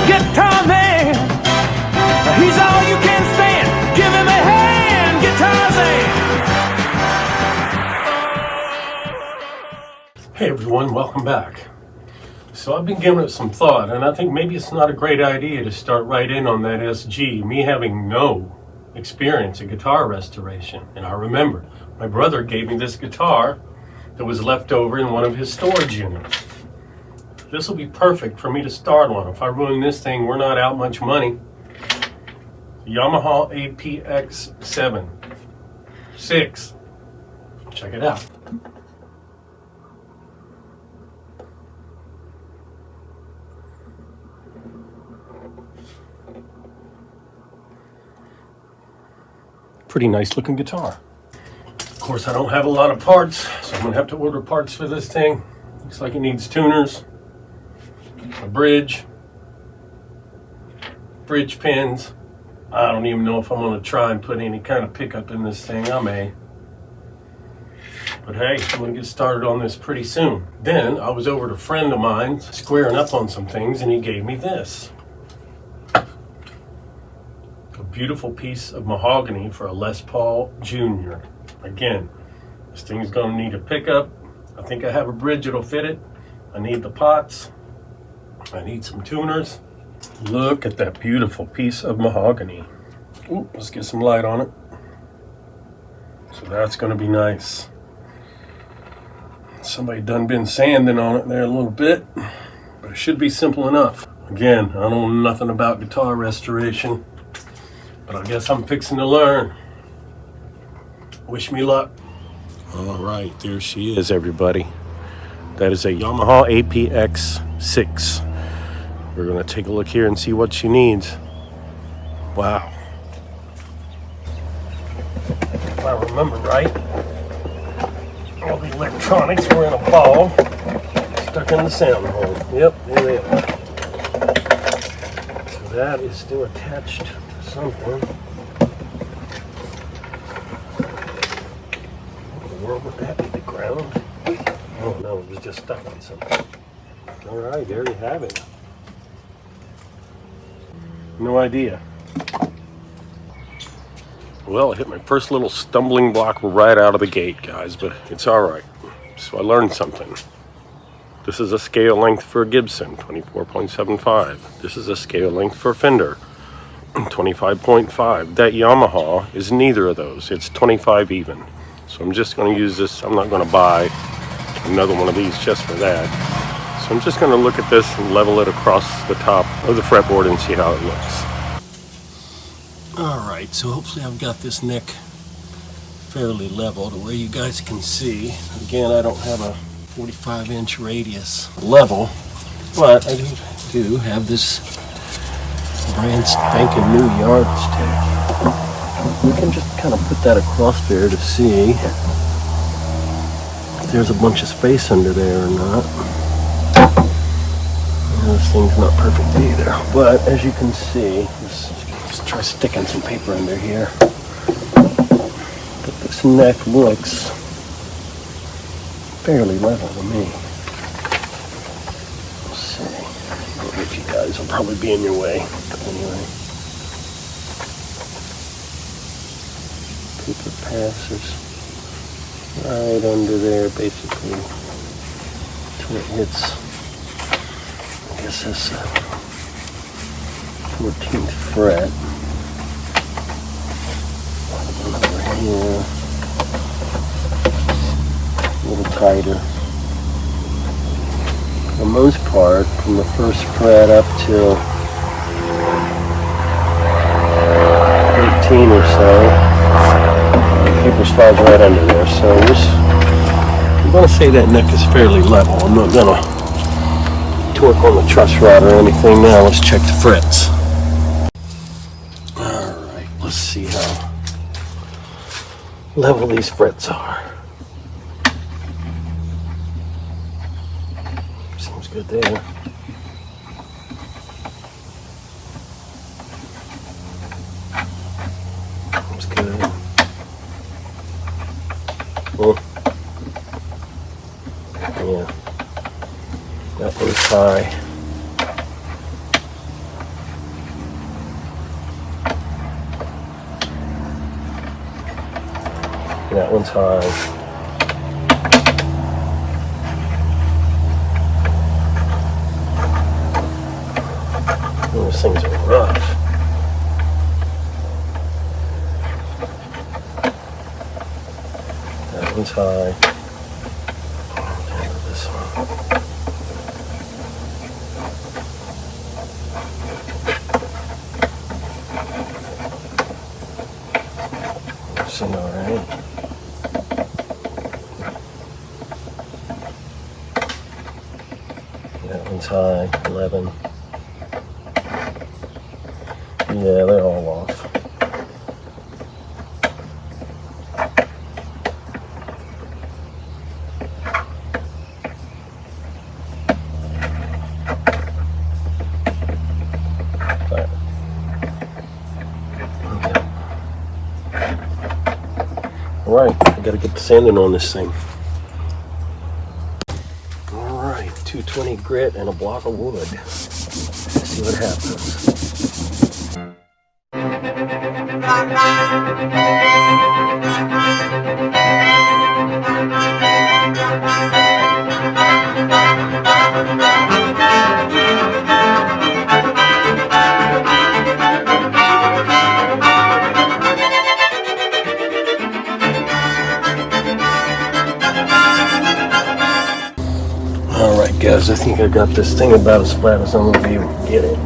Guitar man, he's all you can stand. Give him a hand, Guitarzan. Hey everyone, welcome back. So I've been giving it some thought, and I think maybe it's not a great idea to start right in on that SG, me having no experience in guitar restoration. And I remember my brother gave me this guitar that was left over in one of his storage units. This will be perfect for me to start on. If I ruin this thing, we're not out much money. Yamaha APX-6. Check it out. Pretty nice looking guitar. Of course, I don't have a lot of parts, so I'm gonna have to order parts for this thing. Looks like it needs tuners, a bridge pins. I don't even know if I'm gonna try and put any kind of pickup in this thing. I may. But hey, I'm gonna get started on this pretty soon. Then I was over to a friend of mine squaring up on some things, and he gave me this. Beautiful piece of mahogany for a Les Paul Jr. Again, this thing's gonna need a pickup. I think I have a bridge that'll fit it. I need the pots. I need some tuners. Look at that beautiful piece of mahogany. Ooh, let's get some light on it. So that's gonna be nice. Somebody done been sanding on it there a little bit, but it should be simple enough. Again, I don't know nothing about guitar restoration, but I guess I'm fixing to learn. Wish me luck. All right, there she is, everybody. That is a Yamaha APX-6. We're gonna take a look here and see what she needs. Wow. If I remember right, all the electronics were in a ball, stuck in the sound hole. Yep, there they are. So that is still attached to something. What in the world would that be? The ground? Oh no, it was just stuck on something. All right, there you have it. No idea. Well, I hit my first little stumbling block right out of the gate, guys, but it's all right. So I learned something. This is a scale length for a Gibson, 24.75. This is a scale length for a Fender, 25.5. That Yamaha is neither of those. It's 25 even. So I'm just going to use this. I'm not going to buy another one of these just for that. So I'm just going to look at this and level it across the top of the fretboard and see how it looks. All right, so hopefully I've got this neck fairly level to where you guys can see. Again, I don't have a 45-inch radius level, but I do have this brand spanking new yardstick. We can just kind of put that across there to see if there's a bunch of space under there or not. This thing's not perfect either, but as you can see, let's try sticking some paper under here. But this neck looks fairly level to me. Let's see. If you guys will probably be in your way. Anyway. Paper passes right under there, basically, until it hits, I guess this 14th fret. Over here, a little tighter. For the most part, from the first fret up till 13 or so, the paper slides right under there. So I'm going to say that neck is fairly level. I'm not going to torque on the truss rod or anything now. Let's check the frets. Alright, let's see how level these frets are. Seems good there. Seems good. Oh. Yeah. That one's high. That one's high. Those things are rough. That one's high. This one. All right. That one's high, 11. Yeah, they're all off. Alright, I gotta get the sanding on this thing. Alright, 220 grit and a block of wood. Let's see what happens. Alright guys, I think I got this thing about as flat as I'm going to be able to get it.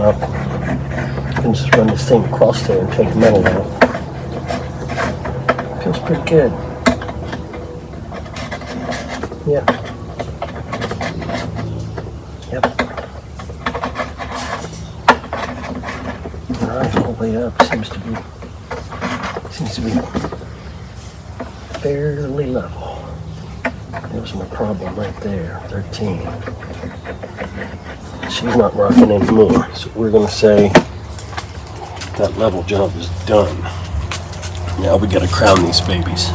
I can just run this thing across there and take the metal out. Feels pretty good. Yeah. Yep. Alright, all the way up seems to be fairly level. There's my problem right there, 13. She's not rocking anymore, so we're going to say that level job is done. Now we got to crown these babies.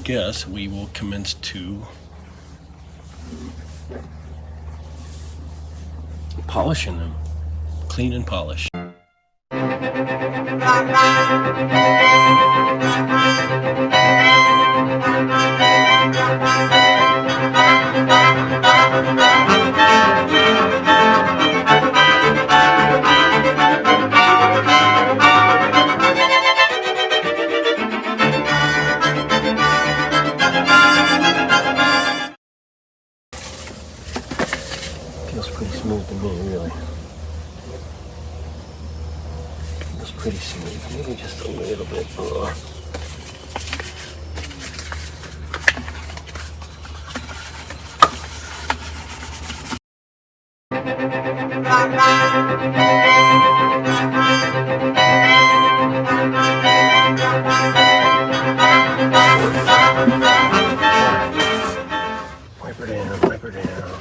Guess we will commence to polishing them, clean and polish. Feels pretty smooth to me, really. Feels pretty smooth. Maybe just a little bit more. Wipe her down, wipe her down.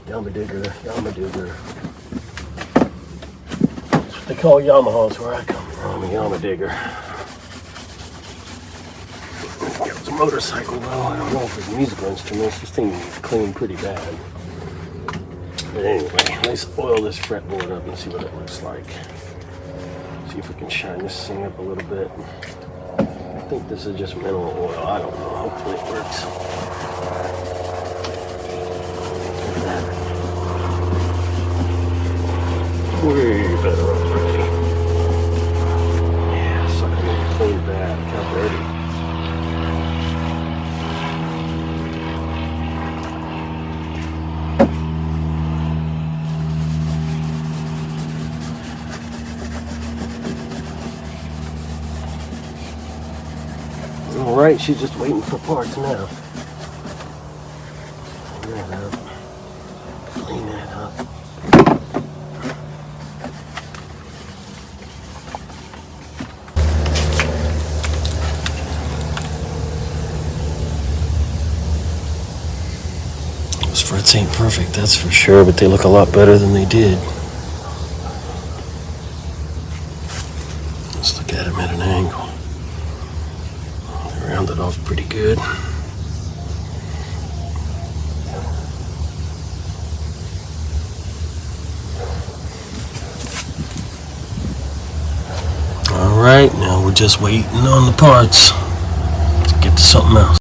Yama digger, Yama digger. That's what they call Yamahas where I come from, a Yama digger. It was a motorcycle though, I don't know if it's musical instruments. This thing needs cleaned pretty bad. But anyway, let's oil this fretboard up and see what it looks like. See if we can shine this thing up a little bit. I think this is just mineral oil, I don't know, hopefully it works. way better already. Yeah, so I need to clean that. Look how dirty. All right, she's just waiting for parts now. Clean that up. Clean that up. Those frets ain't perfect, that's for sure, but they look a lot better than they did. Let's look at them at an angle. They rounded off pretty good. All right, now we're just waiting on the parts to get to something else.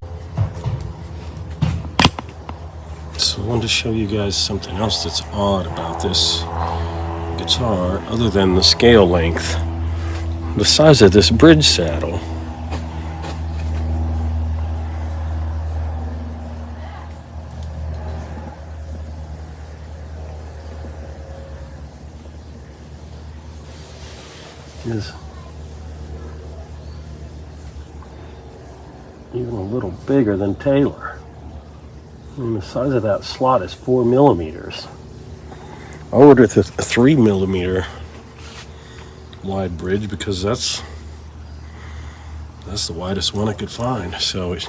So I wanted to show you guys something else that's odd about this guitar, other than the scale length. The size of this bridge saddle. Is even a little bigger than Taylor. I mean, the size of that slot is 4 millimeters. I ordered a 3 millimeter wide bridge because that's the widest one I could find. So it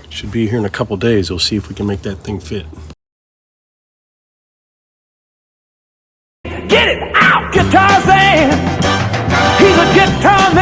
should be here in a couple days. We'll see if we can make that thing fit. Get it out, guitar man. He's a guitar man.